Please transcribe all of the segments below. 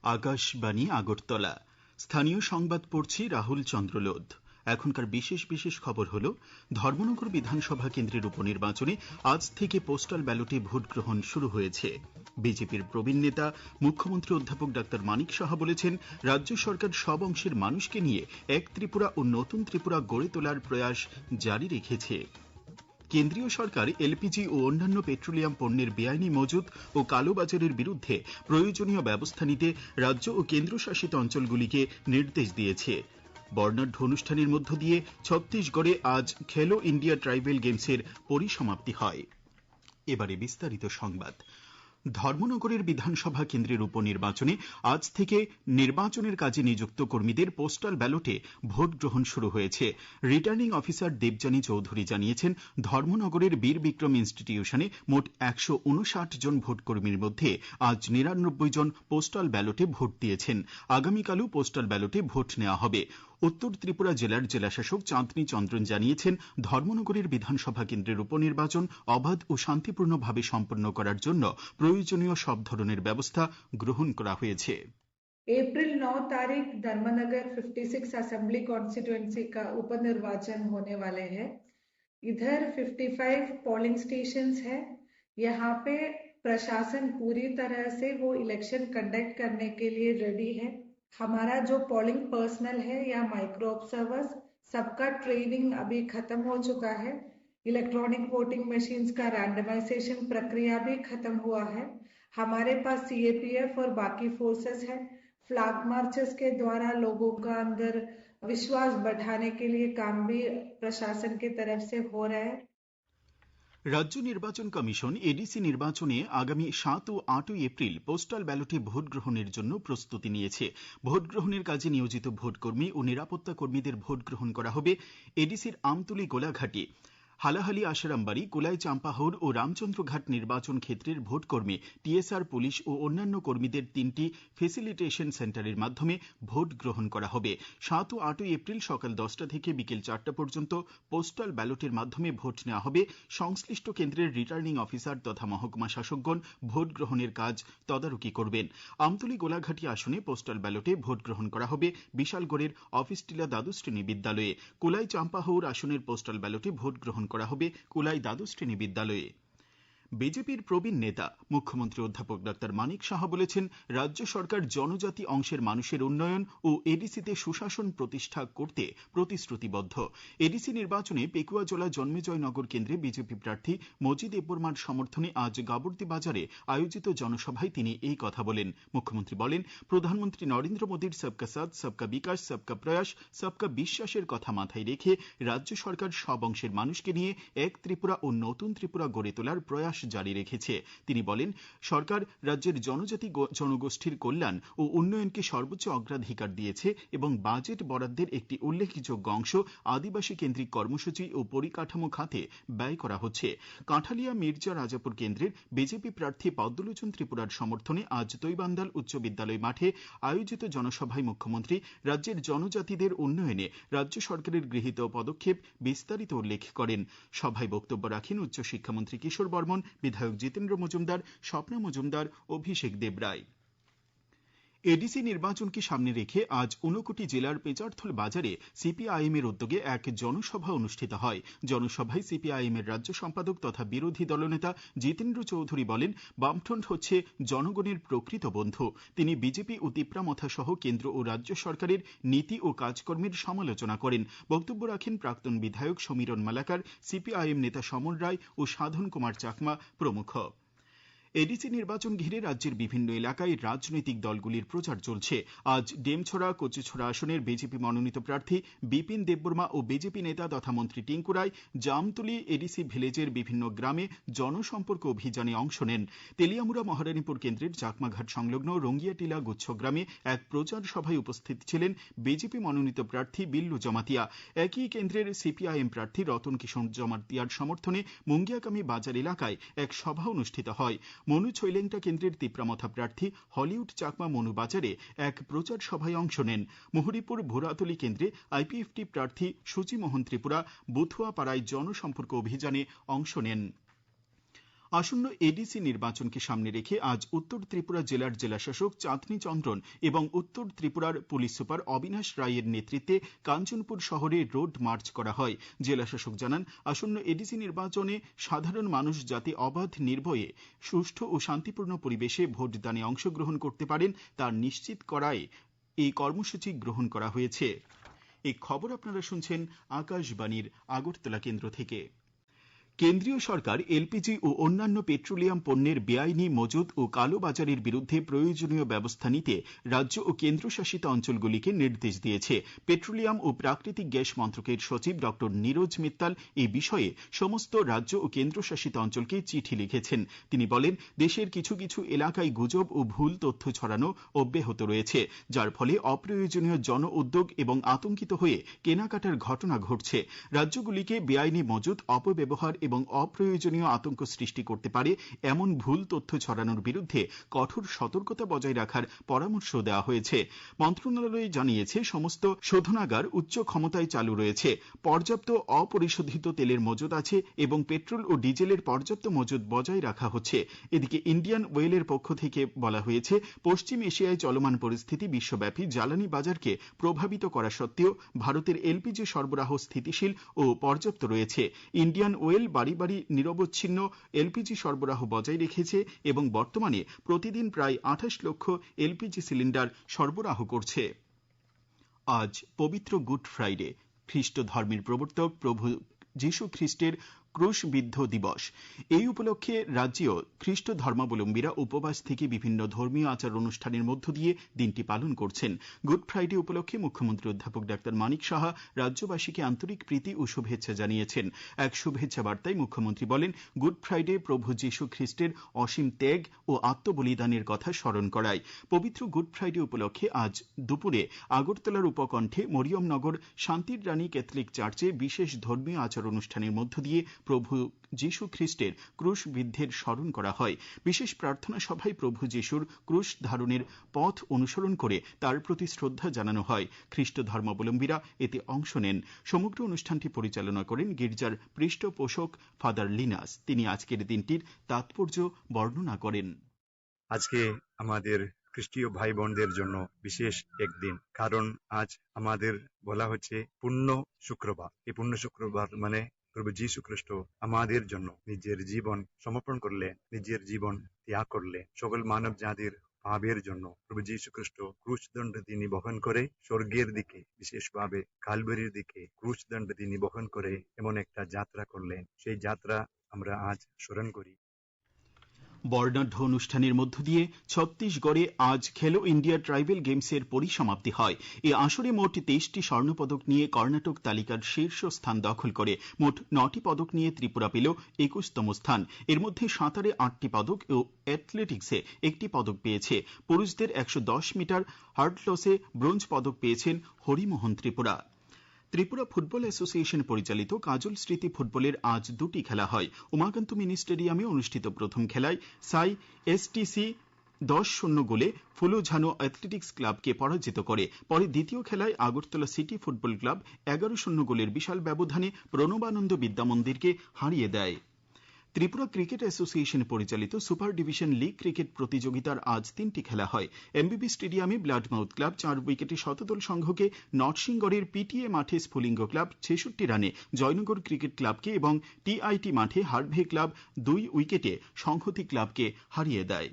আকাশবাণী আগরতলা। স্থানীয় সংবাদ পড়ছি রাহুল চন্দ্রলোধ। এখনকার বিশেষ বিশেষ খবর হল, ধর্মনগর বিধানসভা কেন্দ্রের উপনির্বাচনে আজ থেকে পোস্টাল ব্যালটে ভোট গ্রহণ শুরু হয়েছে। বিজেপির প্রবীণ নেতা মুখ্যমন্ত্রী অধ্যাপক ডাক্তার মানিক সাহা বলেছেন, রাজ্য সরকার সব অংশের মানুষকে নিয়ে এক ত্রিপুরা ও নতুন ত্রিপুরা গড়ে তোলার প্রয়াস জারি রেখেছে। কেন্দ্রীয় সরকার এলপিজি ও অন্যান্য পেট্রোলিয়াম পণ্যের বেআইনি মজুত ও কালোবাজারের বিরুদ্ধে প্রয়োজনীয় ব্যবস্থা নিতে রাজ্য ও কেন্দ্রশাসিত অঞ্চলগুলিকে নির্দেশ দিয়েছে। বর্ণাঢ্য অনুষ্ঠানের মধ্য দিয়ে ছত্তিশগড়ে আজ খেলো ইন্ডিয়া ট্রাইবেল গেমসের পরিসমাপ্তি হয়। এবারে বিস্তারিত সংবাদ। ধর্মনগরের বিধানসভা কেন্দ্রের উপনির্বাচনে আজ থেকে নির্বাচনের কাজে নিযুক্ত কর্মীদের পোস্টাল ব্যালটে ভোট গ্রহণ শুরু হয়েছে। রিটার্নিং অফিসার দেবযানী চৌধুরী জানিয়েছেন, ধর্মনগরের বীর বিক্রম ইনস্টিটিউশনে মোট ১৫৯ জন ভোটকর্মীর মধ্যে আজ ৯৯ জন পোস্টাল ব্যালটে ভোট দিয়েছেন। আগামীকালও পোস্টাল ব্যালটে ভোট নেওয়া হবে। উত্তর ত্রিপুরা জেলার জেলাশাসক চাঁদনী চন্দ্রন জানিয়েছেন, ধর্মনগরের বিধানসভা কেন্দ্রের উপনির্বাচন অবাধ ও শান্তিপূর্ণভাবে সম্পন্ন করার জন্য প্রয়োজনীয় সব ধরনের ব্যবস্থা গ্রহণ করা হয়েছে। अप्रैल 9 तारीख धर्मनगर 56 असेंबली कॉन्स्टिट्यूएंसी का उपनिर्वाचन होने वाले हैं। इधर 55 पोलिंग स्टेशंस है। यहाँ पे प्रशासन पूरी तरह से वो इलेक्शन कंडक्ट करने के लिए रेडी है। हमारा जो पोलिंग पर्सनल है या माइक्रो ऑब्जर्वर्स, सबका ट्रेनिंग अभी खत्म हो चुका है। इलेक्ट्रॉनिक वोटिंग मशीन्स का रैंडमाइजेशन प्रक्रिया भी खत्म हुआ है। हमारे पास सीएपीएफ और बाकी फोर्सेस है। फ्लैग मार्चेस के द्वारा लोगों का अंदर विश्वास बढ़ाने के लिए काम भी प्रशासन की तरफ से हो रहा है। রাজ্য নির্বাচন কমিশন এডিসি নির্বাচনে আগামী ৭ ও ৮ এপ্রিল পোস্টাল ব্যালটে ভোট গ্রহণের জন্য প্রস্তুতি নিয়েছে। ভোট গ্রহণের কাজে নিয়োজিত ভোটকর্মী ও নিরাপত্তা কর্মীদের ভোট গ্রহণ করা হবে এডিসির আমতুলি গোলাঘাটি, হালাহালি আশারামবাড়ি, কুলাই চাম্পাহর ও রামচন্দ্রঘাট নির্বাচন ক্ষেত্রের ভোটকর্মী, টিএসআর পুলিশ ও অন্যান্য কর্মীদের ৩টি ফেসিলিটেশন সেন্টারের মাধ্যমে ভোট গ্রহণ করা হবে। ৭ ও ৮ এপ্রিল সকাল ১০টা থেকে বিকেল ৪টা পর্যন্ত পোস্টাল ব্যালটের মাধ্যমে ভোট নেওয়া হবে। সংশ্লিষ্ট কেন্দ্রের রিটার্নিং অফিসার তথা মহকুমা শাসকগণ ভোট গ্রহণের কাজ তদারকি করবেন। আমতলী গোলাঘাটি আসনে পোস্টাল ব্যালটে ভোট গ্রহণ করা হবে বিশালগড়ের অফিসটিলা দ্বাদশ শ্রেণী বিদ্যালয়ে। কুলাই চাম্পাহর আসনের পোস্টাল ব্যালটে ভোট গ্রহণ করা হবে কুলাই দ্বাদশ শ্রেণী বিদ্যালয়ে। বিজেপির প্রবীণ নেতা মুখ্যমন্ত্রী অধ্যাপক ডাক্তার মানিক সাহা বলেছেন, রাজ্য সরকার জনজাতি অংশের মানুষের উন্নয়ন ও এডিসিতে সুশাসন প্রতিষ্ঠা করতে প্রতিশ্রুতিবদ্ধ। এডিসি নির্বাচনে পেকুয়াজলা জন্মেজয়নগর কেন্দ্রে বিজেপি প্রার্থী মজিদ দেববর্মার সমর্থনে আজ গাবর্দি বাজারে আয়োজিত জনসভায় তিনি এই কথা বলেন। মুখ্যমন্ত্রী বলেন, প্রধানমন্ত্রী নরেন্দ্র মোদীর সবকা সাথ, সবকা বিকাশ, সবকা প্রয়াস, সবকা বিশ্বাসের কথা মাথায় রেখে রাজ্য সরকার সব অংশের মানুষকে নিয়ে এক ত্রিপুরা ও নতুন ত্রিপুরা গড়ে তোলার প্রয়াস জারি রেখেছে। তিনি বলেন, সরকার রাজ্যের জনজাতি জনগোষ্ঠীর কল্যাণ ও উন্নয়নকে সর্বোচ্চ অগ্রাধিকার দিয়েছে এবং বাজেট বরাদ্দের একটি উল্লেখযোগ্য অংশ আদিবাসী কেন্দ্রিক কর্মসূচি ও পরিকাঠামো খাতে ব্যয় করা হচ্ছে। কাঁঠালিয়া মির্জা রাজাপুর কেন্দ্রের বিজেপি প্রার্থী পদ্মলোচন ত্রিপুরার সমর্থনে আজ তৈবান্দাল উচ্চ বিদ্যালয় মাঠে আয়োজিত জনসভায় মুখ্যমন্ত্রী রাজ্যের জনজাতিদের উন্নয়নে রাজ্য সরকারের গৃহীত পদক্ষেপ বিস্তারিত উল্লেখ করেন। সভায় বক্তব্য রাখেন উচ্চশিক্ষামন্ত্রী কিশোর বর্মন, বিধায়ক জিতেন্দ্র মজুমদার, স্বপ্না মজুমদার, অভিষেক দেবরায়। এডিসি নির্বাচনকে সামনে রেখে আজ ঊনকোটি জেলার পেচারথল বাজারে সিপিআইএম এর উদ্যোগে এক জনসভা অনুষ্ঠিত হয়। জনসভায় সিপিআইএম এর রাজ্য সম্পাদক তথা বিরোধী দলনেতা জিতেন্দ্র চৌধুরী বলেন, বামফ্রন্ট হচ্ছে জনগণের প্রকৃত বন্ধু। তিনি বিজেপি ও তিপ্রামথা সহ কেন্দ্র ও রাজ্য সরকারের নীতি ও কাজকর্মের সমালোচনা করেন। বক্তব্য রাখেন প্রাক্তন বিধায়ক সমীরণ মালাকার, সিপিআইএম নেতা সমর রায় ও সাধন কুমার চাকমা প্রমুখ। এডিসি নির্বাচন ঘিরে রাজ্যের বিভিন্ন এলাকায় রাজনৈতিক দলগুলির প্রচার চলছে। আজ ডেমছড়া কচুছড়া আসনের বিজেপি মনোনীত প্রার্থী বিপিন দেববর্মা ও বিজেপি নেতা তথা মন্ত্রী টিঙ্কু রায় জামতলী এডিসি ভিলেজের বিভিন্ন গ্রামে জনসম্পর্ক অভিযানে অংশ নেন। তেলিয়ামুড়া মহারানীপুর কেন্দ্রের চাকমাঘাট সংলগ্ন রঙ্গিয়াটিলা গুচ্ছগ্রামে এক প্রচার সভায় উপস্থিত ছিলেন বিজেপি মনোনীত প্রার্থী বিল্লু জমাতিয়া। একই কেন্দ্রের সিপিআইএম প্রার্থী রতন কিশোর জমাতিয়ার সমর্থনে মুঙ্গিয়াকামি বাজার এলাকায় এক সভা অনুষ্ঠিত হয়। মনু ছৈলেংটা কেন্দ্রের তিপ্রামথা প্রার্থী হলিউড চাকমা মনু বাজারে এক প্রচার সভায় অংশ নেন। মুহুরীপুর ভোরাতলি কেন্দ্রে আইপিএফটি প্রার্থী সুচিমোহন ত্রিপুরা বুথুয়া পাড়ায় জনসম্পর্ক অভিযানে অংশ নেন। আসন্ন এডিসি নির্বাচনকে সামনে রেখে আজ উত্তর ত্রিপুরা জেলার জেলাশাসক চাঁদনী চন্দ্রন এবং উত্তর ত্রিপুরার পুলিশ সুপার অবিনাশ রায়ের নেতৃত্বে কাঞ্চনপুর শহরে রোড মার্চ করা হয়। জেলাশাসক জানান, আসন্ন এডিসি নির্বাচনে সাধারণ মানুষ যাতে অবাধ নির্ভয়ে সুষ্ঠু ও শান্তিপূর্ণ পরিবেশে ভোটদানে অংশগ্রহণ করতে পারেন তা নিশ্চিত করায় এই কর্মসূচি গ্রহণ করা হয়েছে। এই খবর আপনারা শুনছেন আকাশবাণীর আগরতলা কেন্দ্র থেকে। কেন্দ্রীয় সরকার এলপিজি ও অন্যান্য পেট্রোলিয়াম পণ্যের বেআইনি মজুত ও কালোবাজারের বিরুদ্ধে প্রয়োজনীয় ব্যবস্থা নিতে রাজ্য ও কেন্দ্রশাসিত অঞ্চলগুলিকে নির্দেশ দিয়েছে। পেট্রোলিয়াম ও প্রাকৃতিক গ্যাস মন্ত্রকের সচিব ডক্টর নীরজ মিত্তাল এই বিষয়ে সমস্ত রাজ্য ও কেন্দ্রশাসিত অঞ্চলকে চিঠি লিখেছেন। তিনি বলেন, দেশের কিছু কিছু এলাকায় গুজব ও ভুল তথ্য ছড়ানো অব্যাহত রয়েছে, যার ফলে অপ্রয়োজনীয় জন উদ্যোগ এবং আতঙ্কিত হয়ে কেনাকাটার ঘটনা ঘটছে। রাজ্যগুলিকে বেআইনি মজুত, অপব্যবহার এবং অপ্রয়োজনীয় আতঙ্ক সৃষ্টি করতে পারে এমন ভুল তথ্য ছড়ানোর বিরুদ্ধে কঠোর সতর্কতা বজায় রাখার পরামর্শ দেওয়া হয়েছে। মন্ত্রণালয় জানিয়েছে, সমস্ত শোধনাগার উচ্চ ক্ষমতায় চালু রয়েছে, পর্যাপ্ত অপরিশোধিত তেলের মজুদ আছে এবং পেট্রোল ও ডিজেলের পর্যাপ্ত মজুদ বজায় রাখা হচ্ছে। এদিকে ইন্ডিয়ান ওয়েলের পক্ষ থেকে বলা হয়েছে, পশ্চিম এশিয়ায় চলমান পরিস্থিতি বিশ্বব্যাপী জ্বালানি বাজারকে প্রভাবিত করা সত্ত্বেও ভারতের এলপিজি সরবরাহ স্থিতিশীল ও পর্যাপ্ত রয়েছে। ইন্ডিয়ান ওয়েল বাড়ি বাড়ি নিরবচ্ছিন্ন এলপিজি সরবরাহ বজায় রেখেছে এবং বর্তমানে প্রতিদিন প্রায় 28 লক্ষ এলপিজি সিলিন্ডার সরবরাহ করছে। আজ পবিত্র গুড ফ্রাইডে, খ্রিস্ট ধর্মের প্রবর্তক প্রভু যীশু খ্রিস্টের ক্রুশবিদ্ধ দিবস। এই উপলক্ষে রাজ্যেও খ্রিস্ট ধর্মাবলম্বীরা উপবাস থেকে বিভিন্ন ধর্মীয় আচার অনুষ্ঠানের মধ্য দিয়ে দিনটি পালন করছেন। গুড ফ্রাইডে উপলক্ষে মুখ্যমন্ত্রী অধ্যাপক ডাক্তার মানিক সাহা রাজ্যবাসীকে আন্তরিক প্রীতি ও শুভেচ্ছা জানিয়েছেন। এক শুভেচ্ছা বার্তায় মুখ্যমন্ত্রী বলেন, গুড ফ্রাইডে প্রভু যীশু খ্রিস্টের অসীম ত্যাগ ও আত্মবলিদানের কথা স্মরণ করায়। পবিত্র গুড ফ্রাইডে উপলক্ষে আজ দুপুরে আগরতলার উপকণ্ঠে মরিয়মনগর শান্তির রানী ক্যাথলিক চার্চে বিশেষ ধর্মীয় আচার অনুষ্ঠানের মধ্য দিয়ে প্রভু যীশু খ্রিস্টের ক্রুশবিদ্ধের স্মরণ করা হয়। বিশেষ প্রার্থনা সভায় প্রভু যীশুর ক্রুশ ধারণের পথ অনুসরণ করে তার প্রতি শ্রদ্ধা জানানো হয়। খ্রিস্ট ধর্মাবলম্বীরা এতে অংশ নেন। সমগ্র অনুষ্ঠানটি পরিচালনা করেন গির্জার পৃষ্ঠপোষক ফাদার লিনাস। তিনি আজকের দিনটির তাৎপর্য বর্ণনা করেন। আজকে আমাদের খ্রিস্টীয় ভাই বোনদের জন্য বিশেষ একদিন, কারণ আজ আমাদের বলা হচ্ছে পূর্ণ শুক্রবার। এই পূর্ণ শুক্রবার মানে প্রভু যীশু খ্রিস্ট আমাদের জন্য নিজের জীবন সমর্পণ করলেন, নিজের জীবন ত্যাগ করলেন সকল মানব জাতির পাপের জন্য। প্রভু যীশু খ্রিস্ট ক্রুশদণ্ড তিনি বহন করে স্বর্গের দিকে, বিশেষভাবে কালভারির দিকে ক্রুশদণ্ড তিনি বহন করে এমন একটা যাত্রা করলেন। সেই যাত্রা আমরা আজ স্মরণ করি। বর্ণাঢ্য অনুষ্ঠানের মধ্য দিয়ে ছত্তিশগড়ে আজ খেলো ইন্ডিয়া ট্রাইবেল গেমসের পরিসমাপ্তি হয়। এই আসরে মোট 23টি স্বর্ণপদক নিয়ে কর্ণাটক তালিকার শীর্ষ স্থান দখল করে। মোট 9টি পদক নিয়ে ত্রিপুরা পেল 21তম স্থান। এর মধ্যে সাঁতারে 8টি পদক ও অ্যাথলেটিক্সে 1টি পদক পেয়েছে। পুরুষদের 110 মিটার হার্ডলসে ব্রোঞ্জ পদক পেয়েছেন হরিমোহন ত্রিপুরা। ত্রিপুরা ফুটবল অ্যাসোসিয়েশন পরিচালিত কাজল স্মৃতি ফুটবলের আজ 2টি খেলা হয়। উমাকান্ত মিনি স্টেডিয়ামে অনুষ্ঠিত প্রথম খেলায় সাই এসটিসি 10-0 গোলে ফুলোঝানো অ্যাথলেটিক্স ক্লাবকে পরাজিত করে। পরে দ্বিতীয় খেলায় আগরতলা সিটি ফুটবল ক্লাব 11-0 গোলের বিশাল ব্যবধানে প্রণবানন্দ বিদ্যামন্দিরকে হারিয়ে দেয়। ত্রিপুরা ক্রিকেট অ্যাসোসিয়েশন পরিচালিত সুপার ডিভিশন লিগ ক্রিকেট প্রতিযোগিতার আজ 3টি খেলা হয়। এমবিবি স্টেডিয়ামে ব্লাডমাউথ ক্লাব 4 উইকেটে শতদল সংঘকে, নরসিংগড়ের পিটিএ মাঠে স্ফুলিঙ্গ ক্লাব 66 রানে জয়নগর ক্রিকেট ক্লাবকে এবং টিআইটি মাঠে হারভে ক্লাব 2 উইকেটে সংহতি ক্লাবকে হারিয়ে দেয়।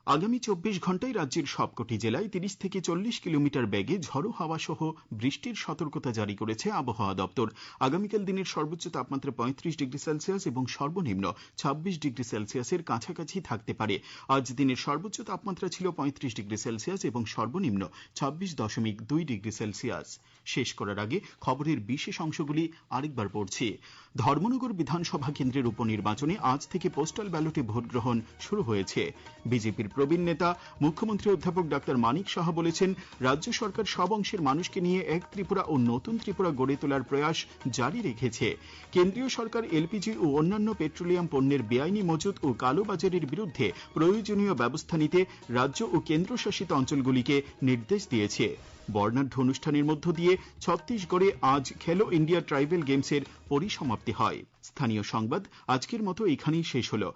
আগামী 24 ঘন্টায় রাজ্যের সবকটি জেলায় 30 থেকে 40 কিলোমিটার বেগে ঝড়ো হাওয়া সহ বৃষ্টির সতর্কতা জারি করেছে আবহাওয়া দপ্তর। আগামীকাল দিনের সর্বোচ্চ তাপমাত্রা 35 ডিগ্রি সেলসিয়াস এবং সর্বনিম্ন 26 ডিগ্রি সেলসিয়াসের কাছাকাছি থাকতে পারে। আজ দিনের সর্বোচ্চ তাপমাত্রা ছিল 35 ডিগ্রি সেলসিয়াস এবং সর্বনিম্ন 26.2 ডিগ্রি সেলসিয়াস। শেষ করার আগে খবরের বিশেষ অংশগুলি আরেকবার পড়ছি। ধর্মনগর বিধানসভা কেন্দ্রের উপনির্বাচনে আজ থেকে পোস্টাল ব্যালটে ভোট গ্রহণ শুরু হয়েছে। বিজেপির প্রবীণ নেতা মুখ্যমন্ত্রী অধ্যাপক ডাক্তার মানিক সাহা বলেছেন, রাজ্য সরকার সব অংশের মানুষকে নিয়ে এক ত্রিপুরা ও নতুন ত্রিপুরা গড়ে তোলার প্রয়াস জারি রেখেছে। কেন্দ্রীয় সরকার এলপিজি ও অন্যান্য পেট্রোলিয়াম পণ্যের বেআইনি মজুত ও কালোবাজারের বিরুদ্ধে প্রয়োজনীয় ব্যবস্থা নিতে রাজ্য ও কেন্দ্রশাসিত অঞ্চলগুলিকে নির্দেশ দিয়েছে। বর্ণাঢ্য অনুষ্ঠানের মধ্য দিয়ে ছত্তিশগড়ে আজ খেলো ইন্ডিয়া ট্রাইবেল গেমসের পরিসমাপ্তি হয়। স্থানীয় সংবাদ আজকের মতো এখানেই শেষ হলো।